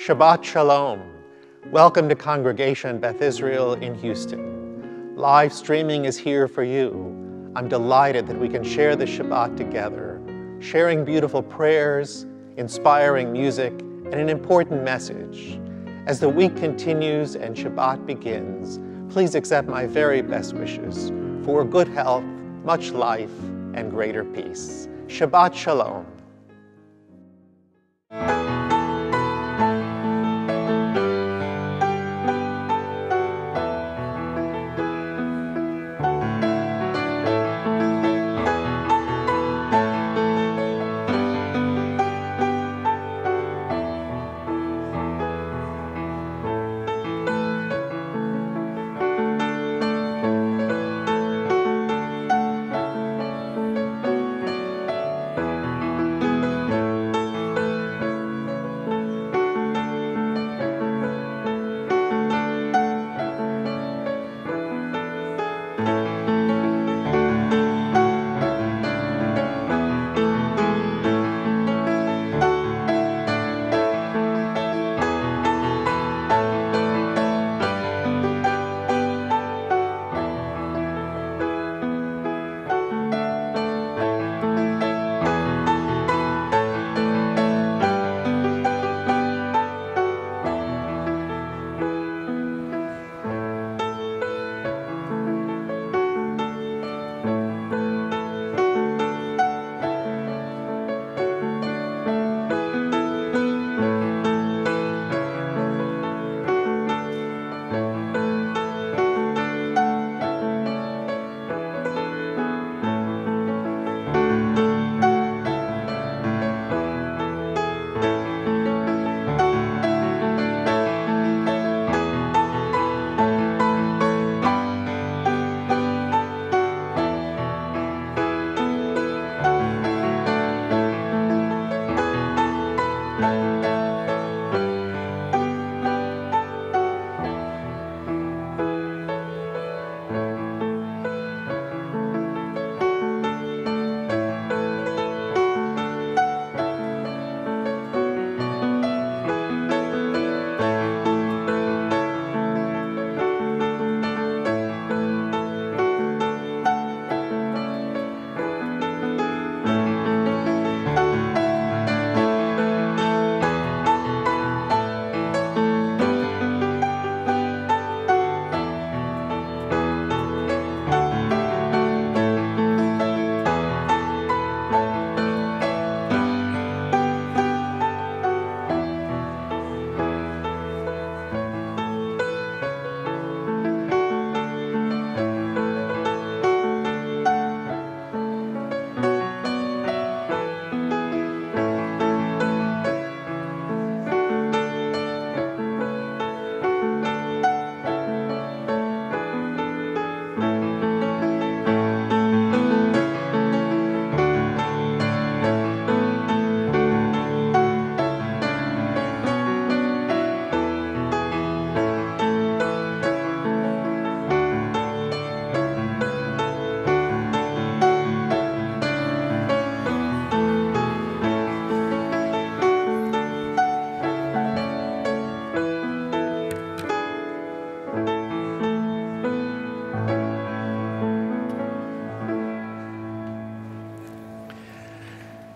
Shabbat Shalom. Welcome to Congregation Beth Israel in Houston. Live streaming is here for you. I'm delighted that we can share the Shabbat together, sharing beautiful prayers, inspiring music, and an important message. As the week continues and Shabbat begins, please accept my very best wishes for good health, much life, and greater peace. Shabbat Shalom.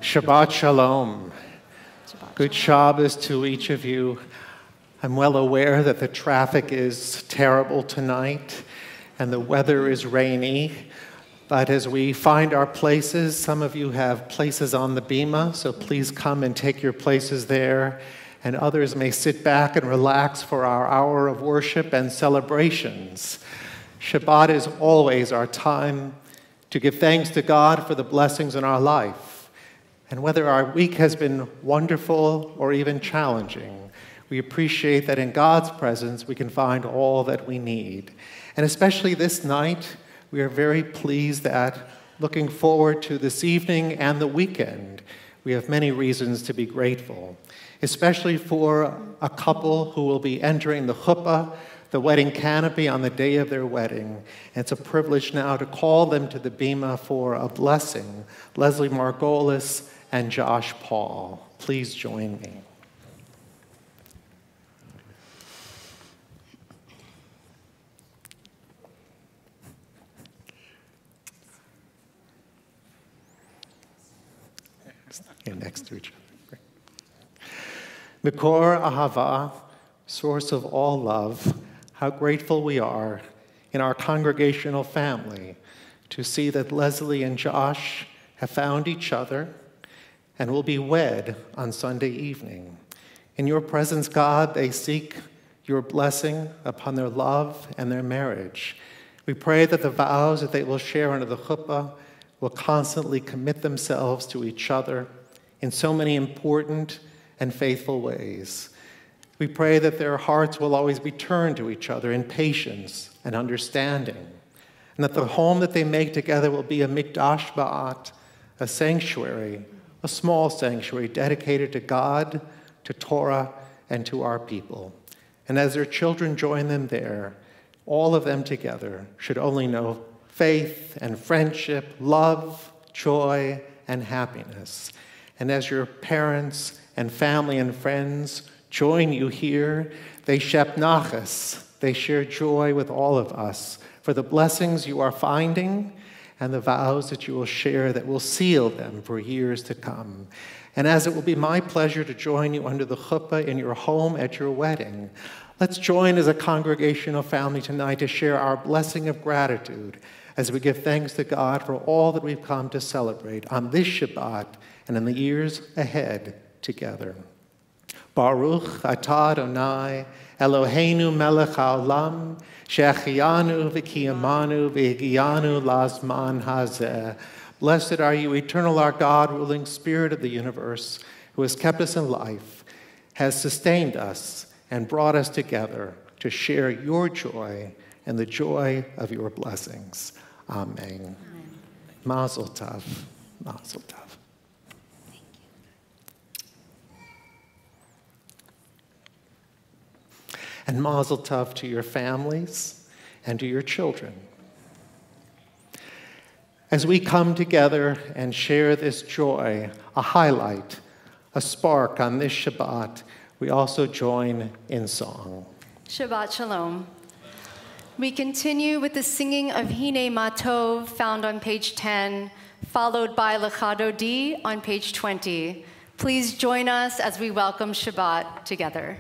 Shabbat Shalom. Good Shabbos to each of you. I'm well aware that the traffic is terrible tonight and the weather is rainy, but as we find our places, some of you have places on the bima, so please come and take your places there, and others may sit back and relax for our hour of worship and celebrations. Shabbat is always our time to give thanks to God for the blessings in our life. And whether our week has been wonderful or even challenging, we appreciate that in God's presence we can find all that we need. And especially this night, we are very pleased that, looking forward to this evening and the weekend, we have many reasons to be grateful, especially for a couple who will be entering the chuppah, the wedding canopy, on the day of their wedding. And it's a privilege now to call them to the bima for a blessing. Leslie Margolis and Josh Paul, please join me. Stand next to each other. Great. Mikor Ahava, source of all love, how grateful we are in our congregational family to see that Leslie and Josh have found each other and will be wed on Sunday evening. In your presence, God, they seek your blessing upon their love and their marriage. We pray that the vows that they will share under the chuppah will constantly commit themselves to each other in so many important and faithful ways. We pray that their hearts will always be turned to each other in patience and understanding, and that the home that they make together will be a mikdash ba'at, a sanctuary, a small sanctuary dedicated to God, to Torah, and to our people. And as their children join them there, all of them together should only know faith and friendship, love, joy, and happiness. And as your parents and family and friends join you here, they shep nachas, they share joy with all of us for the blessings you are finding and the vows that you will share that will seal them for years to come. And as it will be my pleasure to join you under the chuppah in your home at your wedding, let's join as a congregational family tonight to share our blessing of gratitude as we give thanks to God for all that we've come to celebrate on this Shabbat and in the years ahead together. Baruch atah Adonai Eloheinu melech haolam she'achiyanu v'kiyamanu v'higiyanu lazman hazeh. Blessed are you, eternal our God, ruling Spirit of the universe, who has kept us in life, has sustained us, and brought us together to share your joy and the joy of your blessings. Amen. Mazel tov. Mazel tov. Thank you. And mazel tov to your families and to your children. As we come together and share this joy, a highlight, a spark on this Shabbat, we also join in song. Shabbat Shalom. We continue with the singing of Hine Matov, found on page 10, followed by Lechado D on page 20. Please join us as we welcome Shabbat together.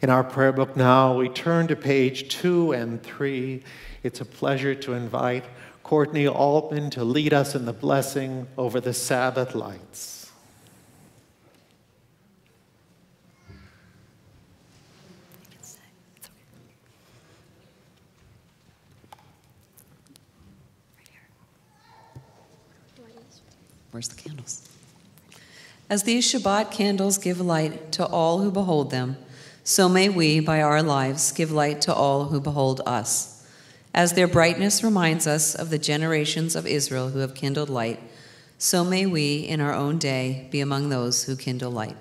In our prayer book now, we turn to page 2 and 3. It's a pleasure to invite Courtney Altman to lead us in the blessing over the Sabbath lights. Where's the candles? As these Shabbat candles give light to all who behold them, so may we, by our lives, give light to all who behold us. As their brightness reminds us of the generations of Israel who have kindled light, so may we, in our own day, be among those who kindle light.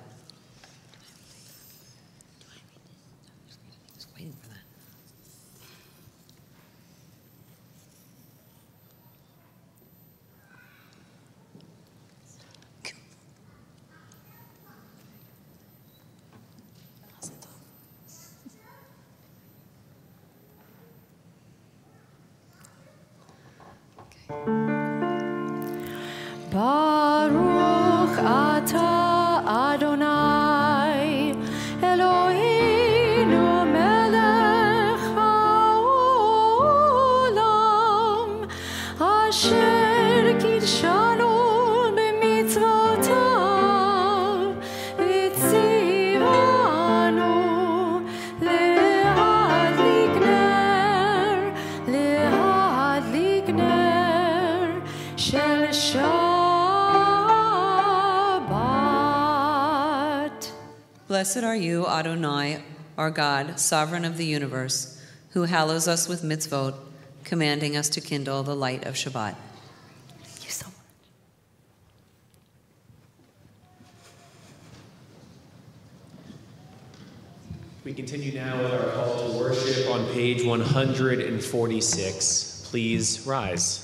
Baruch atah Adonai Eloheinu melech haolam asher kidshanu b'mitzvotav v'tzivanu lehadlik ner shel Shabbat. Blessed are you, Adonai, our God, sovereign of the universe, who hallows us with mitzvot, commanding us to kindle the light of Shabbat. Thank you so much. We continue now with our call to worship on page 146. Please rise.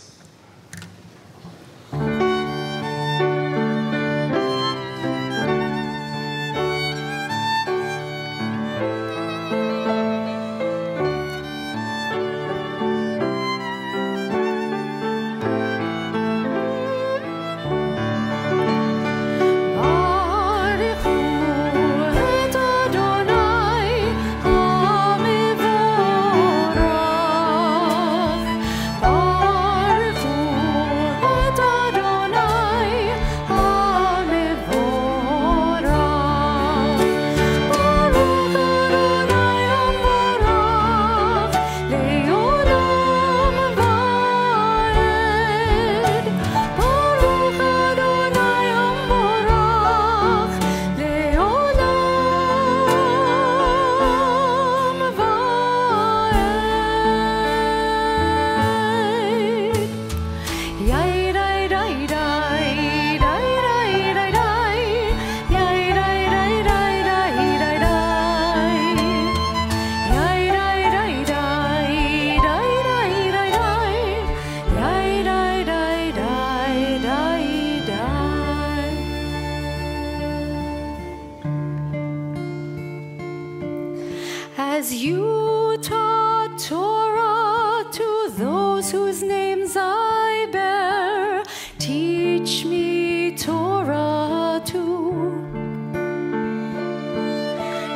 As you taught Torah to those whose names I bear, teach me Torah too.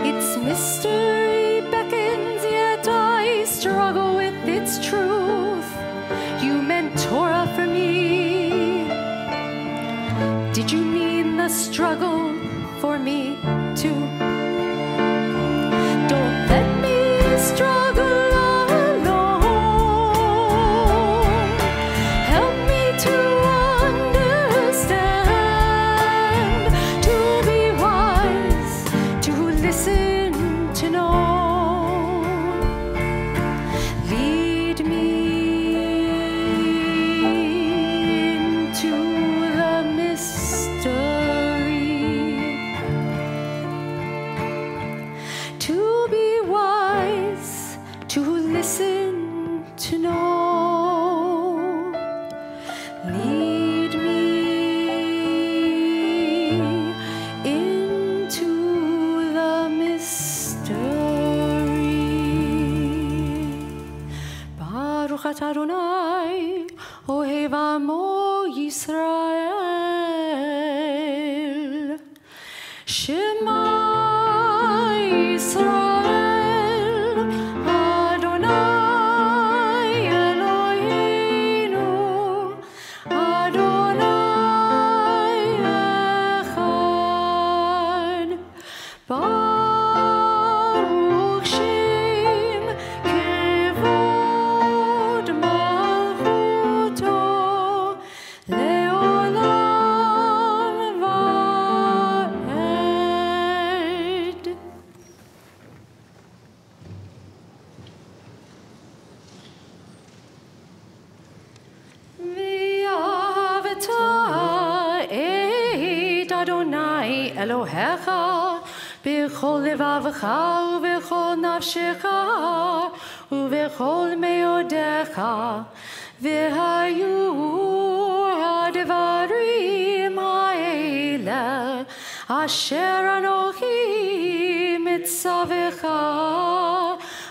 Its mystery beckons, yet I struggle with its truth. You meant Torah for me. Did you mean the struggle for me too? Don't let me struggle alone. Help me to understand, to be wise, to listen, to know. Lead me into the mystery. To be wise, to listen, to know. Lead me into the mystery. Baruch atah Adonai, ohev amo Yisrael. Shema Yisrael. Adonai Elohecha b'chol levavecha u'b'chol nafshecha u'b'chol meodecha v'hayu ha'devarim ha'ele asher anochi mitzavecha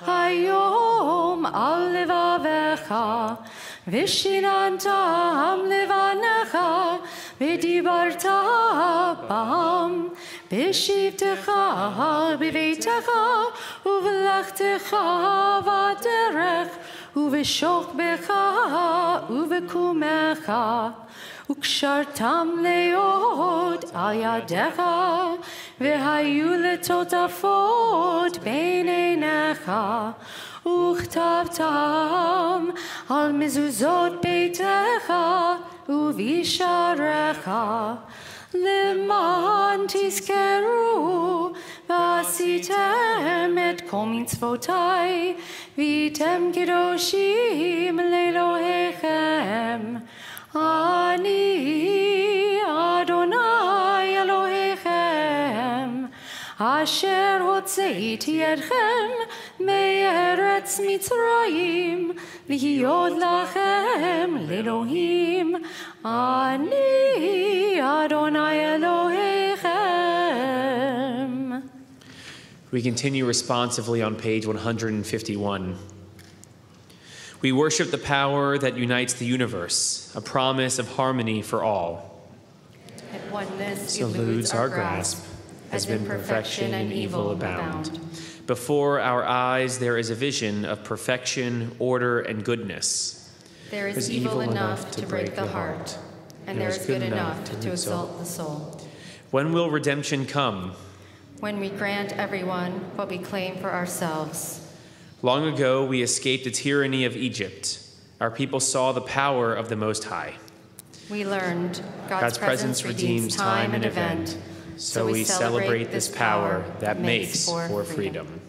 hayom al levavecha Vishinantam levanecha, v'dibarta bam, v'shivtecha b'veitecha, u'v'lechtecha v'aderech, u'v'shokbecha u'v'kumecha, u'kshartam leod al yadecha, v'hayu letotafot b'neinecha, וכתבתם על מזוזות ביתך ובשעריך למען תזכרו ועשיתם את כל מצוותיי והייתם קדושים לאלוהיכם אני אדוני אלוהיכם אשר הוצאתי אתכם מארץ מצרים להיות לכם לאלוהים אני אדוני אלוהיכם. We continue responsively on page 151. We worship the power that unites the universe, a promise of harmony for all. At oneness Eludes our grasp, as in perfection and evil abound. Before our eyes there is a vision of perfection, order, and goodness. There is evil enough to break the heart, and there is good enough to exalt the soul. When will redemption come? When we grant everyone what we claim for ourselves. Long ago we escaped the tyranny of Egypt. Our people saw the power of the Most High. We learned God's presence redeems time and event. So we celebrate this power that makes for freedom.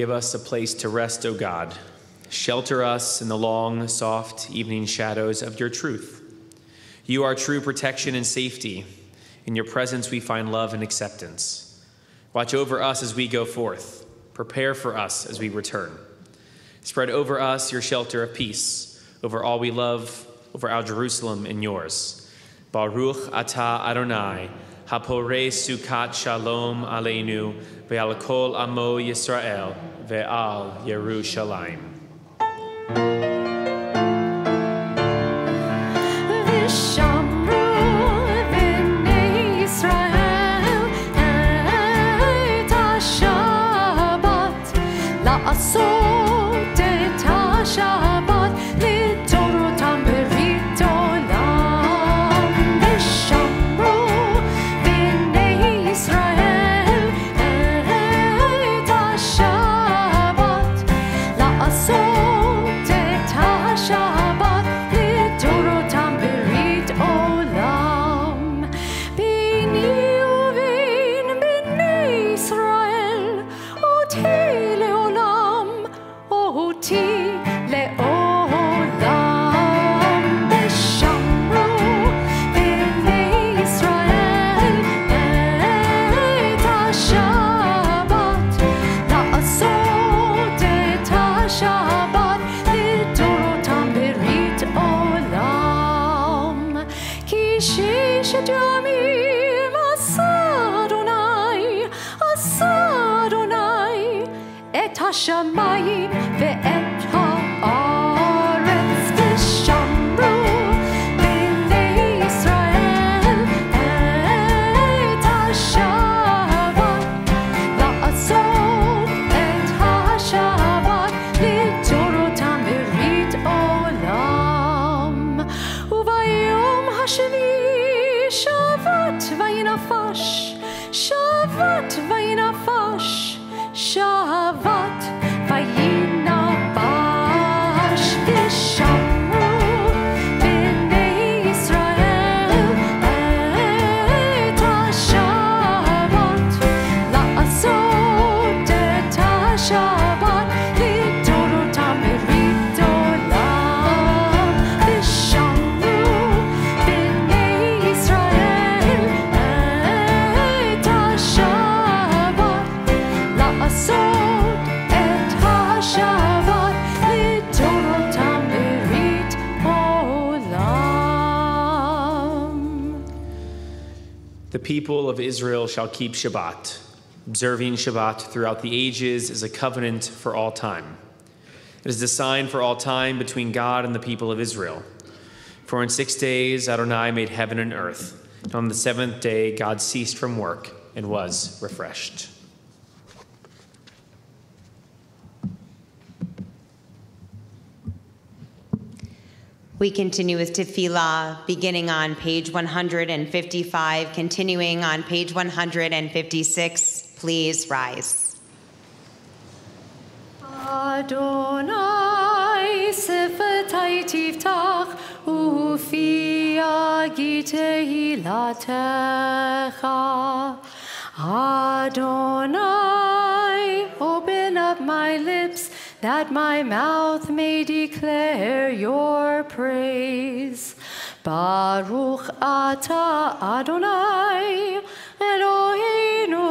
Give us a place to rest, O God. Shelter us in the long, soft evening shadows of your truth. You are true protection and safety. In your presence we find love and acceptance. Watch over us as we go forth. Prepare for us as we return. Spread over us your shelter of peace, over all we love, over our Jerusalem and yours. Baruch atah Adonai, haporei sukat shalom aleinu, ve'al kol amo Yisrael, ve'al Yerushalayim. השמיים ואת הארץ ושמרו בני ישראל את השבת לעשות את השבת לדורותם ברית עולם וביום השביעי שבת וינפש שבת וינפש שבת וינפש ושמרו בני ישראל את השבת לעשות את השבת לדורותם ברית עולם ושמרו בני ישראל את השבת לעשות את השבת לדורותם ברית עולם. The people of Israel shall keep Shabbat. Observing Shabbat throughout the ages is a covenant for all time. It is a sign for all time between God and the people of Israel. For in 6 days Adonai made heaven and earth, and on the seventh day God ceased from work and was refreshed. We continue with Tefillah, beginning on page 155, continuing on page 156. Please rise. Adonai sefatai tiftach ufi agi tehilatecha. Adonai, open up my lips that my mouth may declare your praise. Baruch atah Adonai, Eloheinu,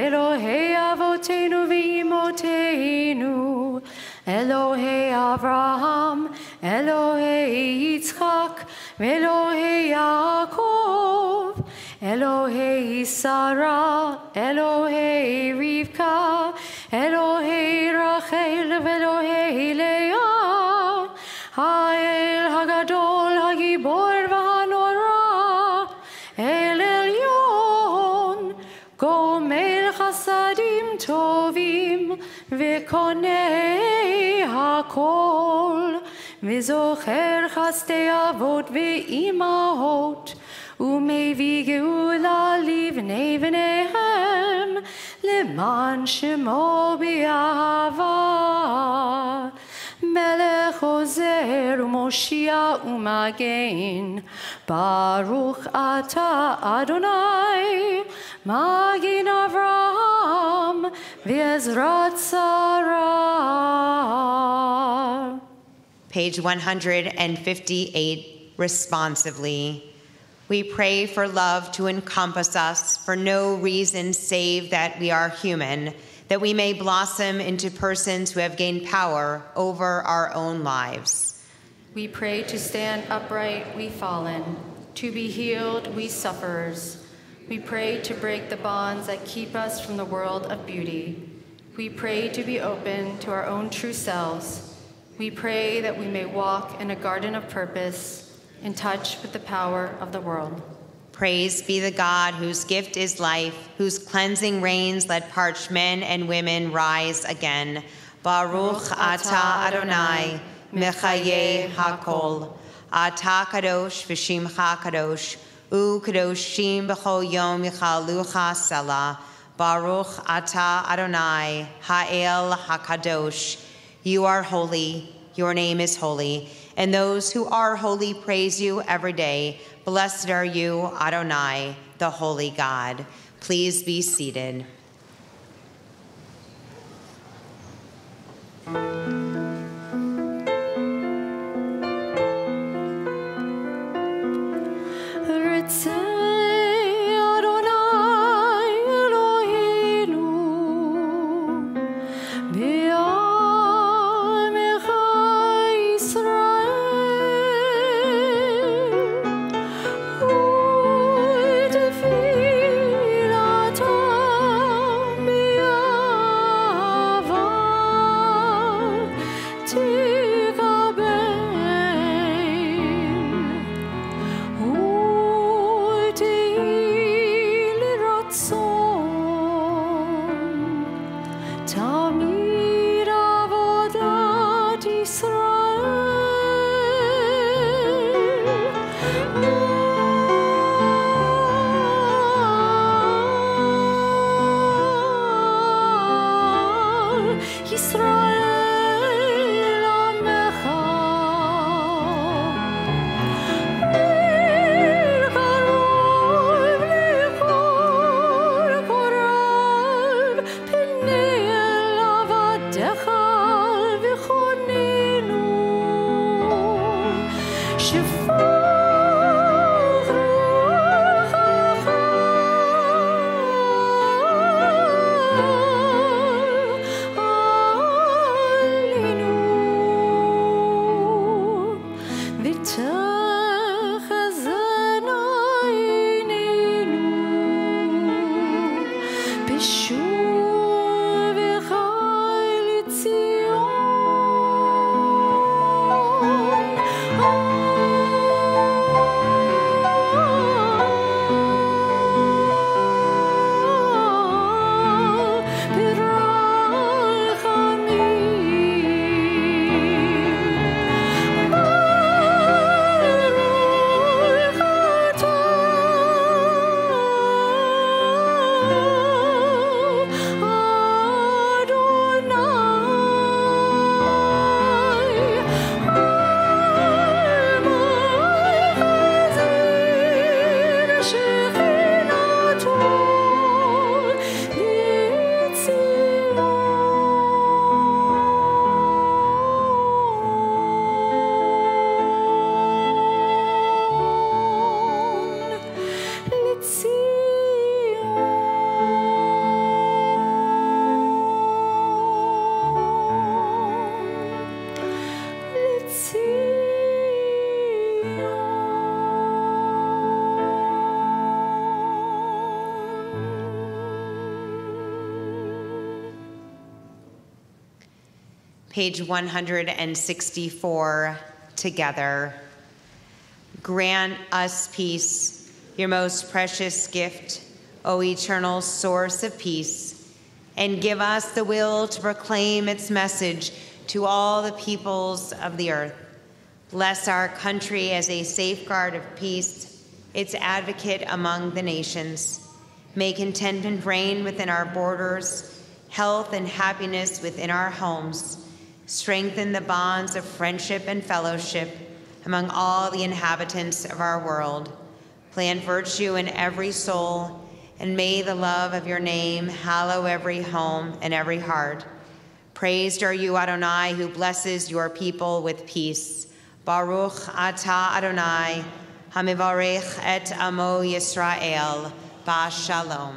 Elohei avotenu v'imotenu, Elohei Avraham, Elohei Yitzchak, Elohei Yaakov, Elohei Sarah, Elohei Rivka, Elohei Rachel, Elohei Leah, Ha'el Hagadol, Hagibor v'Hanora, El Elyon, Gomel Chasadim Tovim, V'konei Hakol, V'zocher Chastei Avot V'imahot, ומביא גאולה לבני בניהם, למען שמו באהבה. מלך עוזר ומושיע ומגן, ברוך אתה אדוני, מגן אברהם ועזרת שרה. Page 158, responsively. We pray for love to encompass us for no reason save that we are human, that we may blossom into persons who have gained power over our own lives. We pray to stand upright, we fallen, to be healed, we sufferers. We pray to break the bonds that keep us from the world of beauty. We pray to be open to our own true selves. We pray that we may walk in a garden of purpose, in touch with the power of the world. Praise be the God whose gift is life, whose cleansing rains let parched men and women rise again. Baruch atah Adonai, mechaye hakol. Atah kadosh v'shimcha kadosh, kadoshim b'chol yom yichalucha selah. Baruch atah Adonai, ha'el hakadosh. You are holy, your name is holy, and those who are holy praise you every day. Blessed are you, Adonai, the holy God. Please be seated. page 164, together. Grant us peace, your most precious gift, O eternal source of peace, and give us the will to proclaim its message to all the peoples of the earth. Bless our country as a safeguard of peace, its advocate among the nations. May contentment reign within our borders, health and happiness within our homes. Strengthen the bonds of friendship and fellowship among all the inhabitants of our world. Plant virtue in every soul, and may the love of your name hallow every home and every heart. Praised are you, Adonai, who blesses your people with peace. Baruch atah Adonai, hamivarech et amo Yisrael, ba'shalom.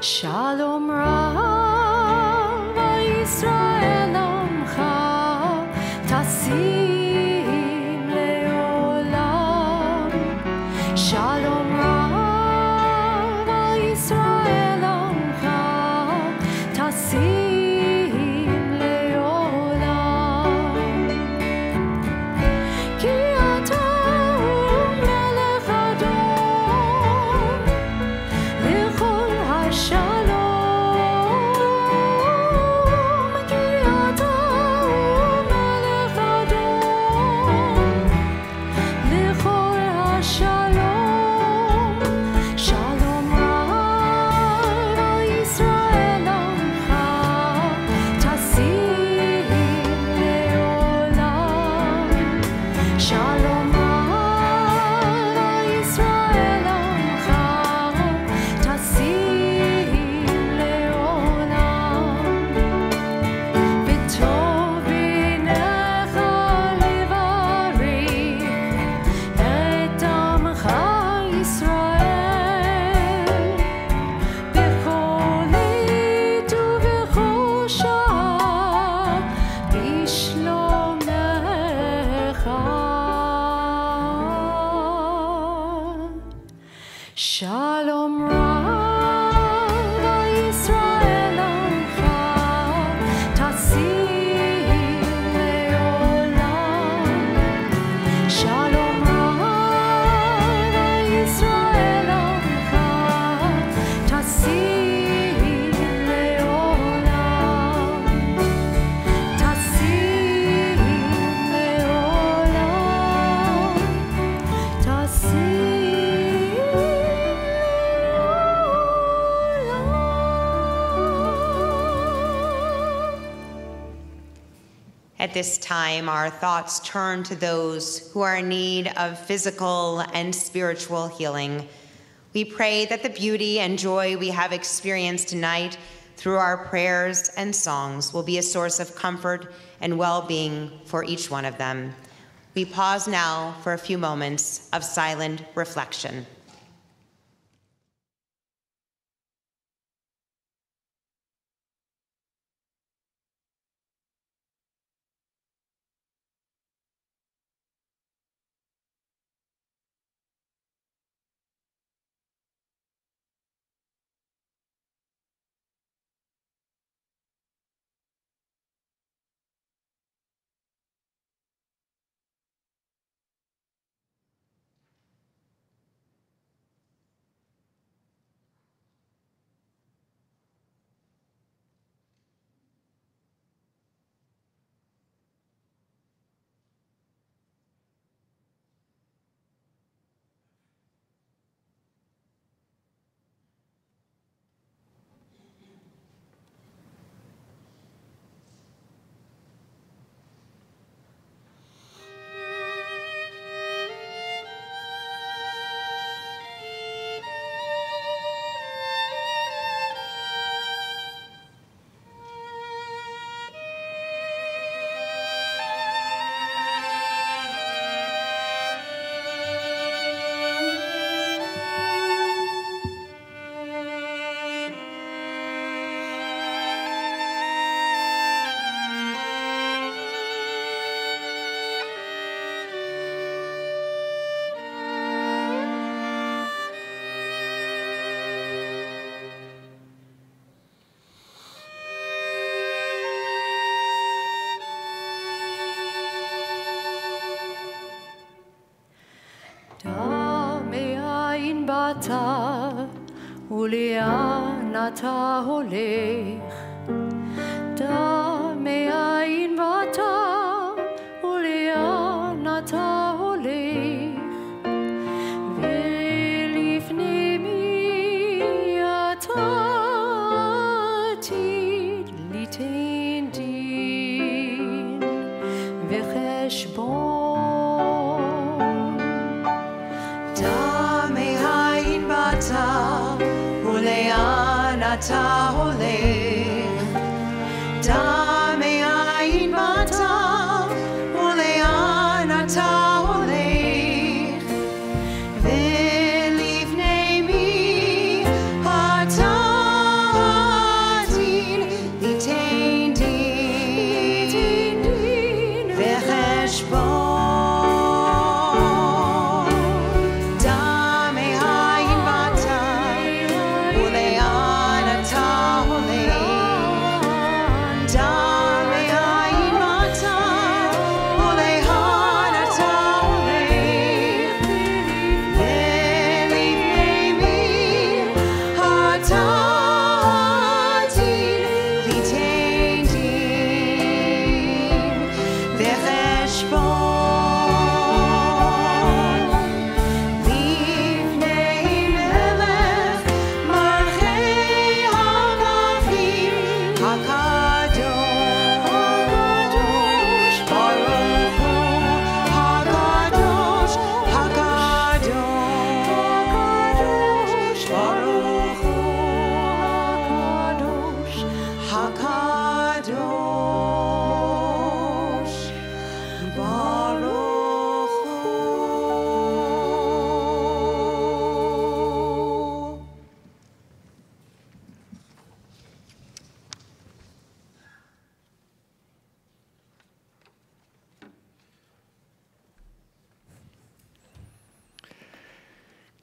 Shalom Rav Yisrael Amcha Tasim Leolam. Shalom Rav Yisrael Amcha Tasim Leolam. Ki ata melech Adon lechol Shalom, ki ata melech Adon, lechol hashalom. Shalom Rav Yisrael Amcha tasim leolam. Shalom Rav Yisrael Amcha tasim leolam. V'tov b'necha levarich et amcha Yisrael b'chol עת ובכל שעה בשלומך. Shalom Rav Yisrael Amcha tasim leolam. Shalom Rav Yisrael Amcha tasim leolam. Tasim leolam. Tasim leolam. At this time, our thoughts turn to those who are in need of physical and spiritual healing. We pray that the beauty and joy we have experienced tonight through our prayers and songs will be a source of comfort and well-being for each one of them. We pause now for a few moments of silent reflection. אתה הולך, דע מאין באת ולאן אתה הולך, ולפני מי אתה עתיד ליתן דין וחשבון. דע מאין באת ולאן אתה הולך, דע מאין באת ולאן אתה הולך, ולפני מי אתה עתיד ליתן דין וחשבון.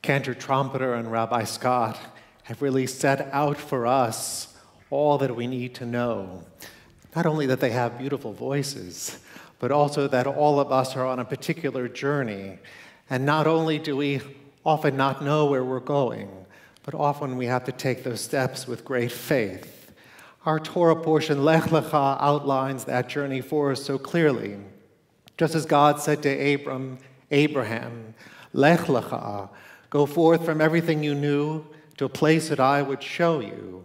Cantor Trumpeter and Rabbi Scott have really set out for us all that we need to know. Not only that they have beautiful voices, but also that all of us are on a particular journey. And not only do we often not know where we're going, but often we have to take those steps with great faith. Our Torah portion, Lech Lecha, outlines that journey for us so clearly. Just as God said to Abraham, Lech Lecha, go forth from everything you knew to a place that I would show you.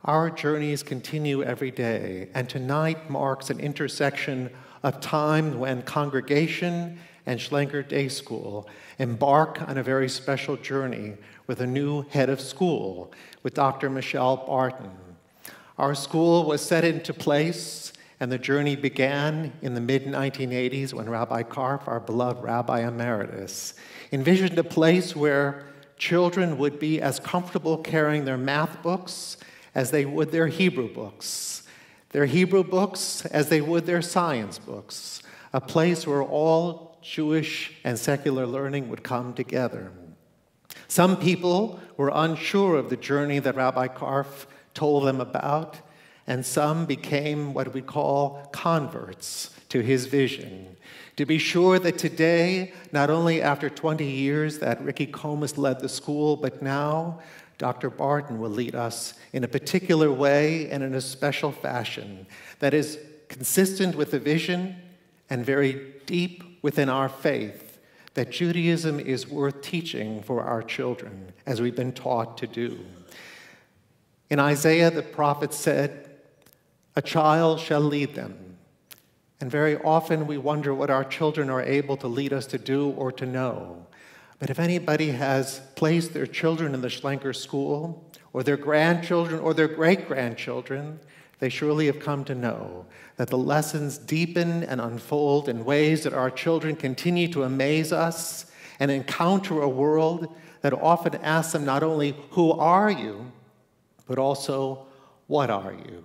Our journeys continue every day, and tonight marks an intersection of time when congregation and Schlenker Day School embark on a very special journey with a new head of school, with Dr. Michelle Barton. Our school was set into place, and the journey began in the mid-1980s when Rabbi Karp, our beloved Rabbi Emeritus, envisioned a place where children would be as comfortable carrying their math books as they would their Hebrew books as they would their science books, a place where all Jewish and secular learning would come together. Some people were unsure of the journey that Rabbi Karf told them about, and some became what we call converts to his vision. To be sure that today, not only after 20 years that Ricky Comas led the school, but now Dr. Barton will lead us in a particular way and in a special fashion that is consistent with the vision and very deep within our faith that Judaism is worth teaching for our children, as we've been taught to do. In Isaiah, the prophet said, "A child shall lead them." And very often we wonder what our children are able to lead us to do or to know. But if anybody has placed their children in the Schlenker School, or their grandchildren, or their great-grandchildren, they surely have come to know that the lessons deepen and unfold in ways that our children continue to amaze us and encounter a world that often asks them not only, who are you, but also, what are you?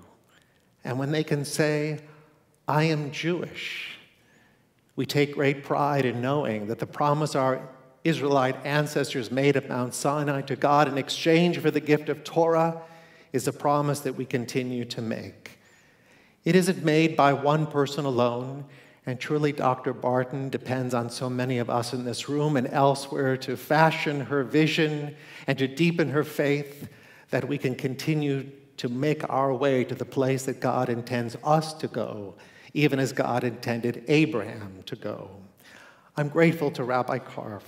And when they can say, I am Jewish, we take great pride in knowing that the promise our Israelite ancestors made at Mount Sinai to God in exchange for the gift of Torah is a promise that we continue to make. It isn't made by one person alone, and truly Dr. Barton depends on so many of us in this room and elsewhere to fashion her vision and to deepen her faith that we can continue to make our way to the place that God intends us to go, even as God intended Abraham to go. I'm grateful to Rabbi Karf.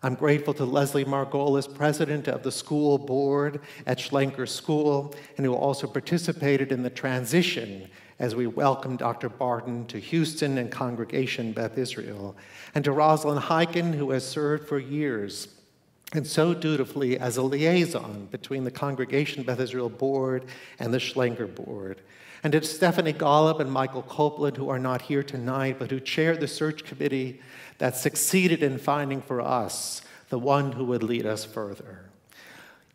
I'm grateful to Leslie Margolis, president of the school board at Schlenker School, and who also participated in the transition as we welcomed Dr. Barton to Houston and Congregation Beth Israel, and to Rosalind Heiken, who has served for years and so dutifully as a liaison between the Congregation Beth Israel board and the Schlenker board, and to Stephanie Golub and Michael Copeland, who are not here tonight, but who chaired the search committee that succeeded in finding for us the one who would lead us further.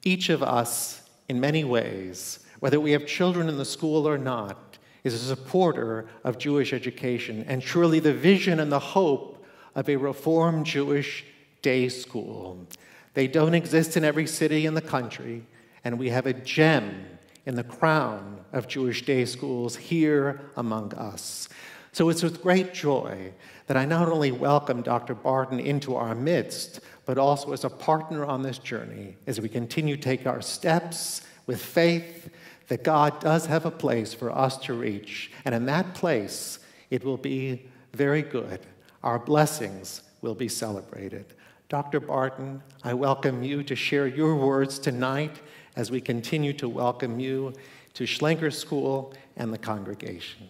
Each of us, in many ways, whether we have children in the school or not, is a supporter of Jewish education, and surely the vision and the hope of a Reformed Jewish day school. They don't exist in every city in the country, and we have a gem in the crown of Jewish day schools here among us. So it's with great joy that I not only welcome Dr. Barton into our midst, but also as a partner on this journey as we continue to take our steps with faith that God does have a place for us to reach. And in that place, it will be very good. Our blessings will be celebrated. Dr. Barton, I welcome you to share your words tonight as we continue to welcome you to Schlenker School and the congregation.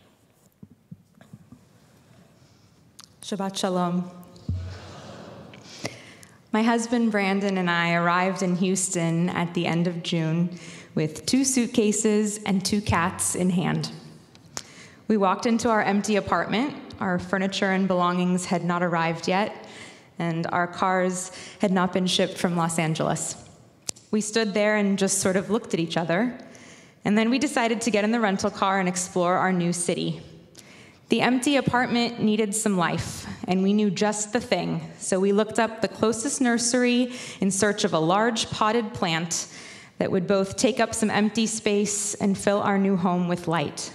Shabbat Shalom. My husband Brandon and I arrived in Houston at the end of June with 2 suitcases and 2 cats in hand. We walked into our empty apartment. Our furniture and belongings had not arrived yet, and our cars had not been shipped from Los Angeles. We stood there and just sort of looked at each other, and then we decided to get in the rental car and explore our new city. The empty apartment needed some life, and we knew just the thing, so we looked up the closest nursery in search of a large potted plant that would both take up some empty space and fill our new home with light.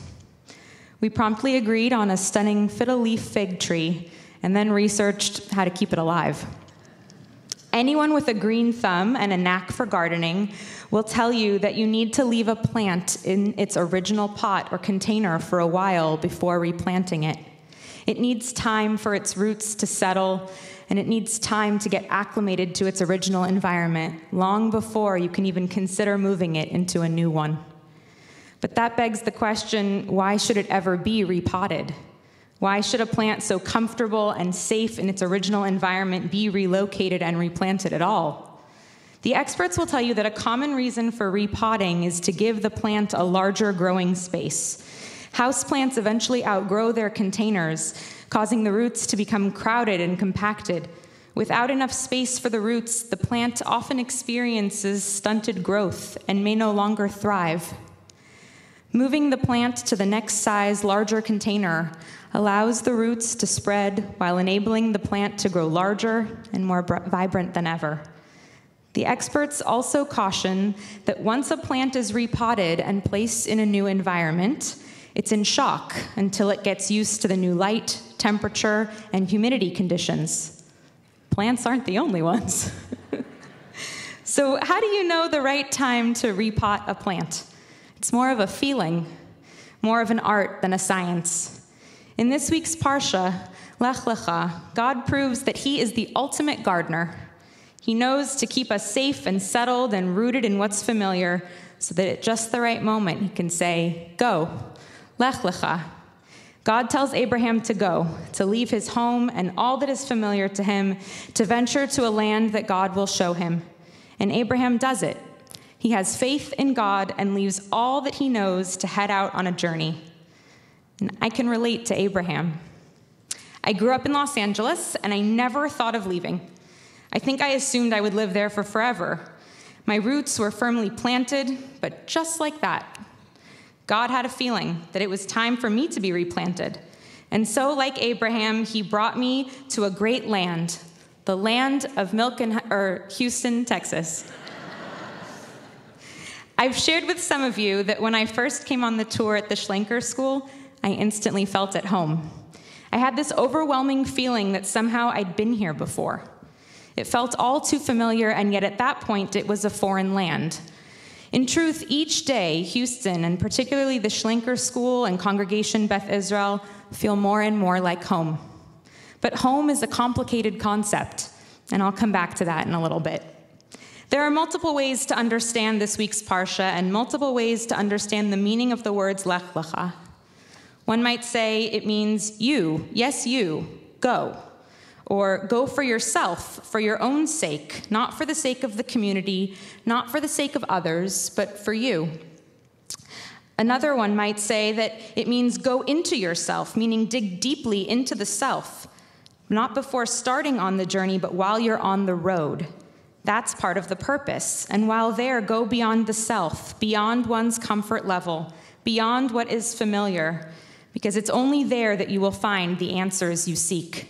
We promptly agreed on a stunning fiddle-leaf fig tree, and then researched how to keep it alive. Anyone with a green thumb and a knack for gardening will tell you that you need to leave a plant in its original pot or container for a while before replanting it. It needs time for its roots to settle, and it needs time to get acclimated to its original environment, long before you can even consider moving it into a new one. But that begs the question, why should it ever be repotted? Why should a plant so comfortable and safe in its original environment be relocated and replanted at all? The experts will tell you that a common reason for repotting is to give the plant a larger growing space. Houseplants eventually outgrow their containers, causing the roots to become crowded and compacted. Without enough space for the roots, the plant often experiences stunted growth and may no longer thrive. Moving the plant to the next size, larger container allows the roots to spread while enabling the plant to grow larger and more vibrant than ever. The experts also caution that once a plant is repotted and placed in a new environment, it's in shock until it gets used to the new light, temperature, and humidity conditions. Plants aren't the only ones. So how do you know the right time to repot a plant? It's more of a feeling, more of an art than a science. In this week's Parsha, Lech Lecha, God proves that he is the ultimate gardener. He knows to keep us safe and settled and rooted in what's familiar, so that at just the right moment he can say, go, Lech Lecha. God tells Abraham to go, to leave his home and all that is familiar to him, to venture to a land that God will show him. And Abraham does it. He has faith in God and leaves all that he knows to head out on a journey. And I can relate to Abraham. I grew up in Los Angeles, and I never thought of leaving. I think I assumed I would live there for forever. My roots were firmly planted, but just like that, God had a feeling that it was time for me to be replanted. And so, like Abraham, he brought me to a great land, the land of Houston, Texas. I've shared with some of you that when I first came on the tour at the Schlenker School, I instantly felt at home. I had this overwhelming feeling that somehow I'd been here before. It felt all too familiar, and yet at that point, it was a foreign land. In truth, each day, Houston, and particularly the Schlenker School and Congregation Beth Israel, feel more and more like home. But home is a complicated concept, and I'll come back to that in a little bit. There are multiple ways to understand this week's Parsha and multiple ways to understand the meaning of the words Lech Lecha. One might say it means you, yes you, go. Or go for yourself, for your own sake, not for the sake of the community, not for the sake of others, but for you. Another one might say that it means go into yourself, meaning dig deeply into the self, not before starting on the journey, but while you're on the road. That's part of the purpose. And while there, go beyond the self, beyond one's comfort level, beyond what is familiar, because it's only there that you will find the answers you seek.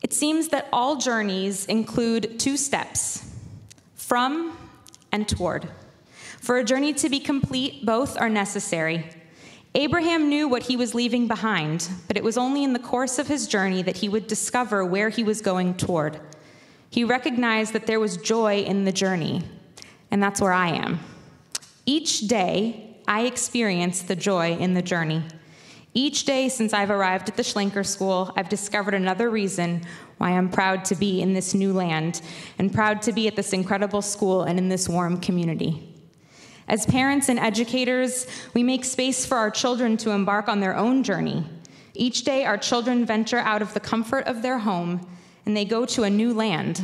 It seems that all journeys include two steps, from and toward. For a journey to be complete, both are necessary. Abraham knew what he was leaving behind, but it was only in the course of his journey that he would discover where he was going toward. He recognized that there was joy in the journey, and that's where I am. Each day, I experience the joy in the journey. Each day since I've arrived at the Schlenker School, I've discovered another reason why I'm proud to be in this new land and proud to be at this incredible school and in this warm community. As parents and educators, we make space for our children to embark on their own journey. Each day, our children venture out of the comfort of their home and they go to a new land,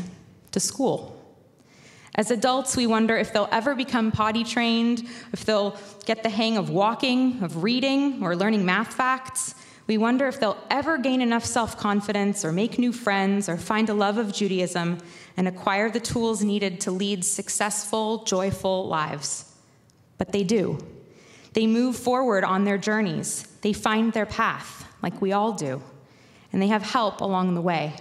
to school. As adults, we wonder if they'll ever become potty trained, if they'll get the hang of walking, of reading, or learning math facts. We wonder if they'll ever gain enough self-confidence or make new friends or find a love of Judaism and acquire the tools needed to lead successful, joyful lives. But they do. They move forward on their journeys. They find their path, like we all do. And they have help along the way.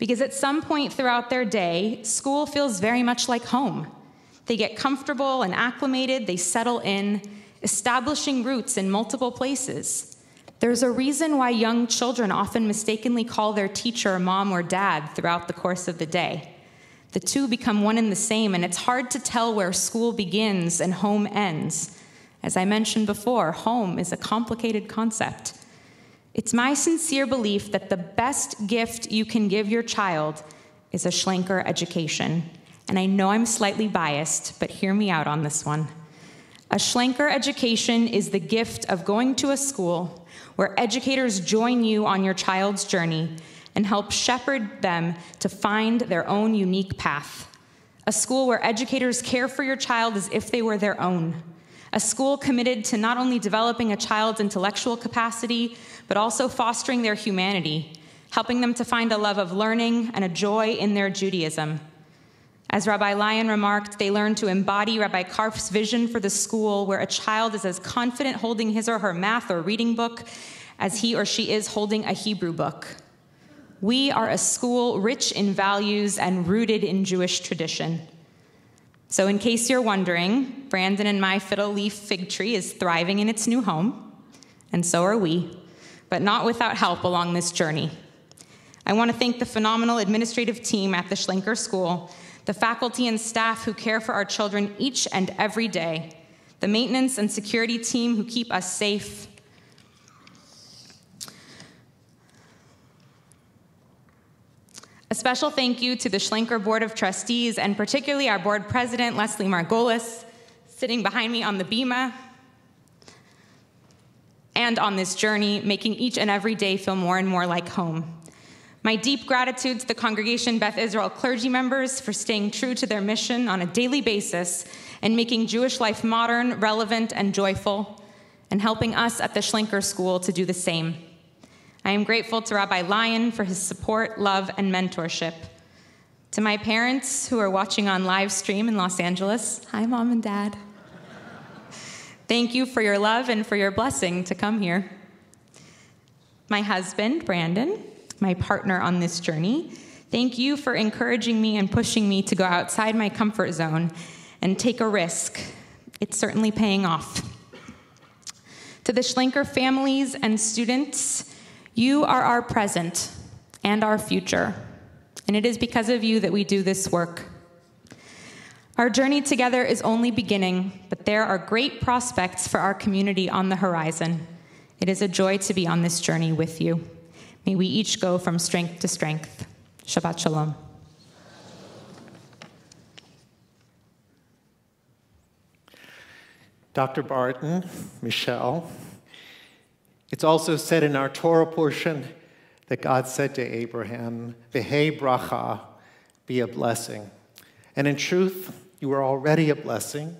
Because at some point throughout their day, school feels very much like home. They get comfortable and acclimated, they settle in, establishing roots in multiple places. There's a reason why young children often mistakenly call their teacher mom or dad throughout the course of the day. The two become one and the same, and it's hard to tell where school begins and home ends. As I mentioned before, home is a complicated concept. It's my sincere belief that the best gift you can give your child is a Schlenker education. And I know I'm slightly biased, but hear me out on this one. A Schlenker education is the gift of going to a school where educators join you on your child's journey and help shepherd them to find their own unique path. A school where educators care for your child as if they were their own. A school committed to not only developing a child's intellectual capacity, but also fostering their humanity, helping them to find a love of learning and a joy in their Judaism. As Rabbi Lyon remarked, they learn to embody Rabbi Karp's vision for the school where a child is as confident holding his or her math or reading book as he or she is holding a Hebrew book. We are a school rich in values and rooted in Jewish tradition. So in case you're wondering, Brandon and my fiddle leaf fig tree is thriving in its new home, and so are we, but not without help along this journey. I want to thank the phenomenal administrative team at the Schlenker School, the faculty and staff who care for our children each and every day, the maintenance and security team who keep us safe, a special thank you to the Schlenker Board of Trustees, and particularly our board president, Leslie Margolis, sitting behind me on the bima, and on this journey, making each and every day feel more and more like home. My deep gratitude to the Congregation Beth Israel clergy members for staying true to their mission on a daily basis and making Jewish life modern, relevant, and joyful, and helping us at the Schlenker School to do the same. I am grateful to Rabbi Lyon for his support, love, and mentorship. To my parents who are watching on live stream in Los Angeles, hi, Mom and Dad. Thank you for your love and for your blessing to come here. My husband, Brandon, my partner on this journey, thank you for encouraging me and pushing me to go outside my comfort zone and take a risk. It's certainly paying off. To the Schlenker families and students, you are our present and our future, and it is because of you that we do this work. Our journey together is only beginning, but there are great prospects for our community on the horizon. It is a joy to be on this journey with you. May we each go from strength to strength. Shabbat Shalom. Dr. Barton, Michelle, it's also said in our Torah portion that God said to Abraham, V'hei bracha, be a blessing. And in truth, you are already a blessing,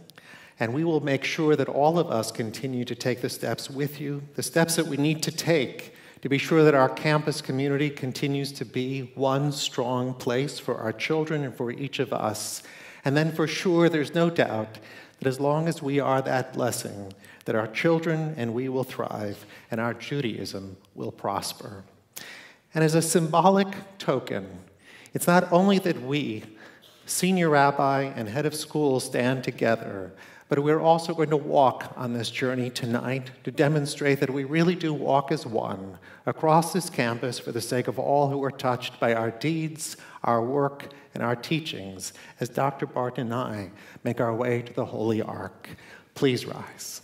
and we will make sure that all of us continue to take the steps with you, the steps that we need to take to be sure that our campus community continues to be one strong place for our children and for each of us. And then for sure, there's no doubt that as long as we are that blessing, that our children and we will thrive, and our Judaism will prosper. And as a symbolic token, it's not only that we, senior rabbi and head of school, stand together, but we're also going to walk on this journey tonight to demonstrate that we really do walk as one across this campus for the sake of all who are touched by our deeds, our work, and our teachings, as Dr. Barton and I make our way to the Holy Ark. Please rise.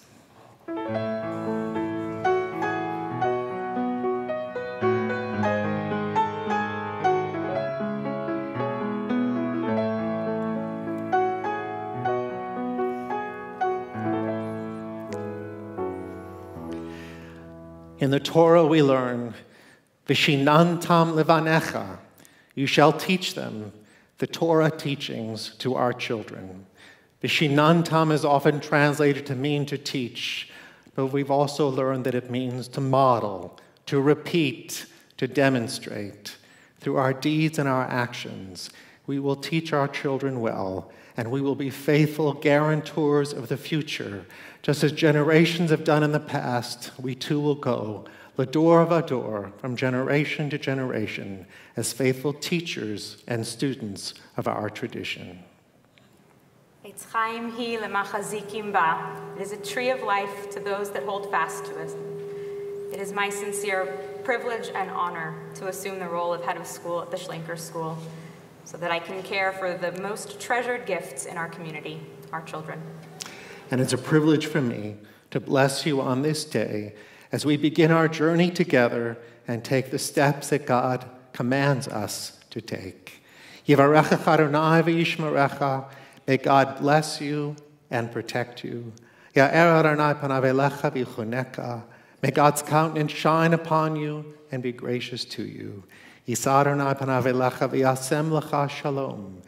In the Torah we learn, V'shinantam levanecha, you shall teach them the Torah teachings to our children. V'shinantam is often translated to mean to teach, but we've also learned that it means to model, to repeat, to demonstrate. Through our deeds and our actions, we will teach our children well, and we will be faithful guarantors of the future. Just as generations have done in the past, we too will go, l'dor v'dor, from generation to generation, as faithful teachers and students of our tradition. Eitz chaim hi lemachazikim ba. It is a tree of life to those that hold fast to it. It is my sincere privilege and honor to assume the role of head of school at the Schlenker School, so that I can care for the most treasured gifts in our community, our children. And it's a privilege for me to bless you on this day as we begin our journey together and take the steps that God commands us to take. Yivarecha Adonai v'yishmerecha. May God bless you and protect you. Ya'er Adonai panav elecha v'yichuneka. May God's countenance shine upon you and be gracious to you. Yisa Adonai panav elecha v'yasem lecha shalom.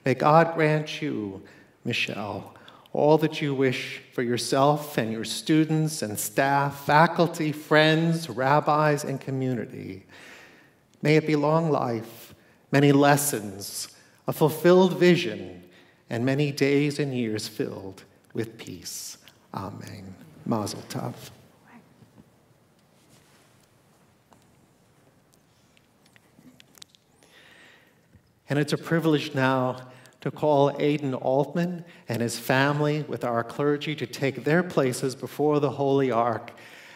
May God grant you, Michelle, all that you wish for yourself and your students and staff, faculty, friends, rabbis, and community. May it be long life, many lessons, a fulfilled vision, and many days and years filled with peace. Amen. Mazel tov. And it's a privilege now to call Aidan Altman and his family with our clergy to take their places before the Holy Ark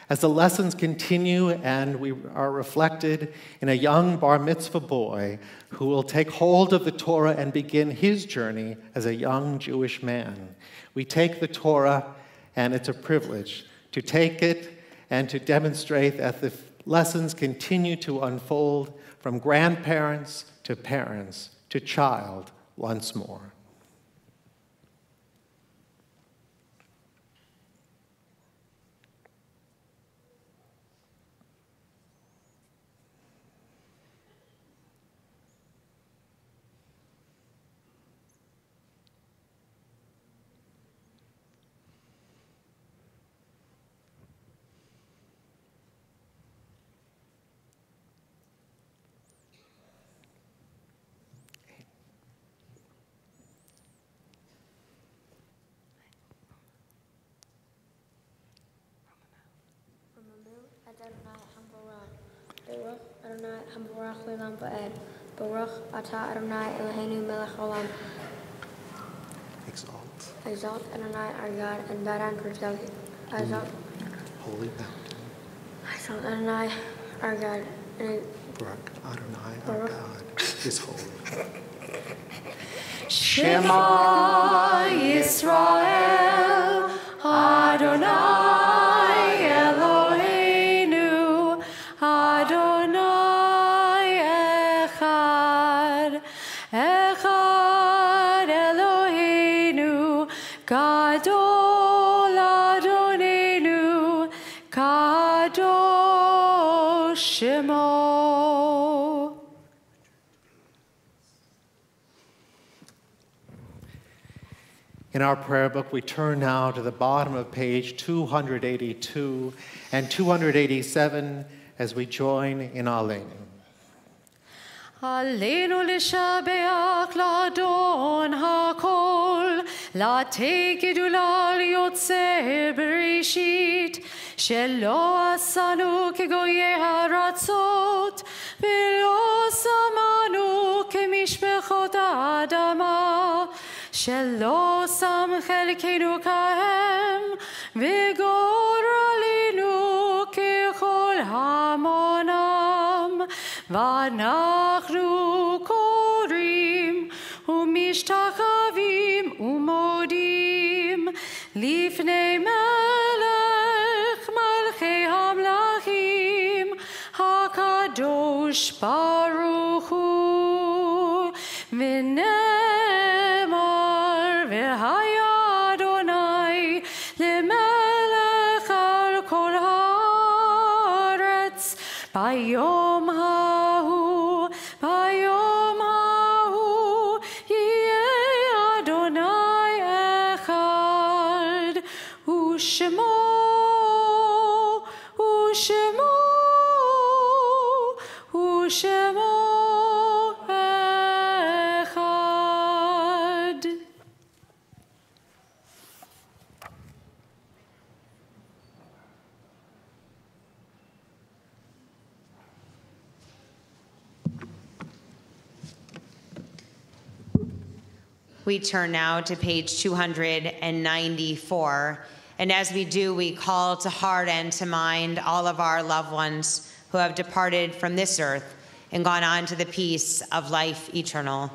as the lessons continue and we are reflected in a young bar mitzvah boy who will take hold of the Torah and begin his journey as a young Jewish man. We take the Torah, and it's a privilege to take it and to demonstrate that the lessons continue to unfold from grandparents to parents to child once more. Adonai hamborach le'olam va'ed. Baruch atah Adonai Eloheinu melech haolam. Exalt. Exalt Adonai our God and bow down towards God. Exalt. Holy mountain. Exalt Adonai our God and Baruch Adonai our God is holy. Shema Yisrael, Adonai Eloheinu, Adonai Echad, Echad Eloheinu, Gadol Adonenu, Kadosh Shemo. In our prayer book, we turn now to the bottom of page 282 and 287 as we join in Aleinu. Aleinu l'shabeach l'adon hakol, l'atei gedula liotzer bereshit, shelo asanu kegoyei haratzot, v'lo samanu kemishpechot ha'adama, shelo sam chelkeinu kahem, v'goralinu kechol hamonam, ואנחנו קוראים ומשתחווים ומודים לפני מלך מלכי המלכים הקדוש ברוך הוא ונאמר והיה אדוני למלך על כל הארץ ביום ההוא, ביום ההוא, יהיה אדוני אחד, ושמו, ושמו, ושמו אחד. We turn now to page 294. And as we do, we call to heart and to mind all of our loved ones who have departed from this earth and gone on to the peace of life eternal.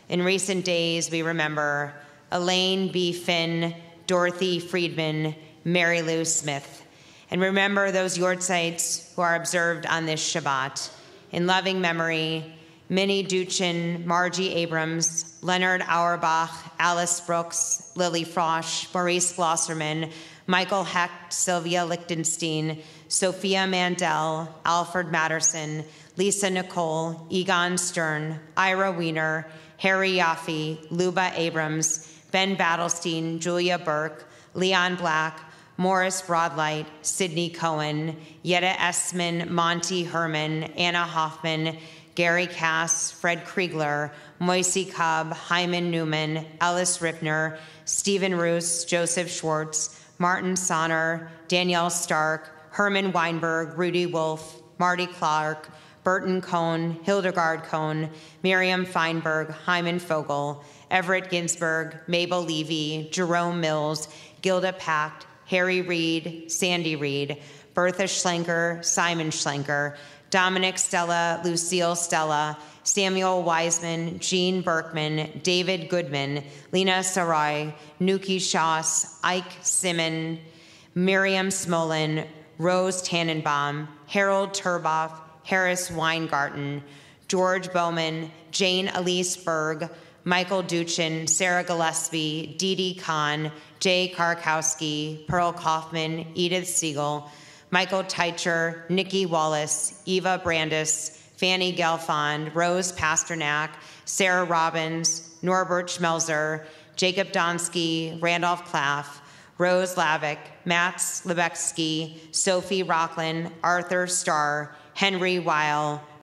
In recent days, we remember Elaine B. Finn, Dorothy Friedman, Mary Lou Smith. And remember those yortzites who are observed on this Shabbat. In loving memory, Minnie Duchin, Margie Abrams, Leonard Auerbach, Alice Brooks, Lily Frosch, Maurice Glosserman, Michael Hecht, Sylvia Lichtenstein, Sophia Mandel, Alfred Matterson, Lisa Nicole, Egon Stern, Ira Wiener, Harry Yaffe, Luba Abrams, Ben Battlestein, Julia Burke, Leon Black, Morris Broadlight, Sidney Cohen, Yetta Essman, Monty Herman, Anna Hoffman, Gary Cass, Fred Kriegler, Moisey Cobb, Hyman Newman, Ellis Ripner, Stephen Roos, Joseph Schwartz, Martin Sonner, Danielle Stark, Herman Weinberg, Rudy Wolf, Marty Clark, Burton Cohn, Hildegard Cohn, Miriam Feinberg, Hyman Fogel, Everett Ginsberg, Mabel Levy, Jerome Mills, Gilda Pacht, Harry Reed, Sandy Reed, Bertha Schlenker, Simon Schlenker, Dominic Stella, Lucille Stella, Samuel Wiseman, Jean Berkman, David Goodman, Lena Sarai, Nuki Shoss, Ike Simon, Miriam Smolin, Rose Tannenbaum, Harold Turboff, Harris Weingarten, George Bowman, Jane Elise Berg, Michael Duchin, Sarah Gillespie, Dee Dee Kahn, Jay Karkowski, Pearl Kaufman, Edith Siegel, Michael Teicher, Nikki Wallace, Eva Brandis, Fanny Gelfond, Rose Pasternak, Sarah Robbins, Norbert Schmelzer, Jacob Donsky, Randolph Claff, Rose Lavick, Mats Lebeksky, Sophie Rocklin, Arthur Starr, Henry Weil,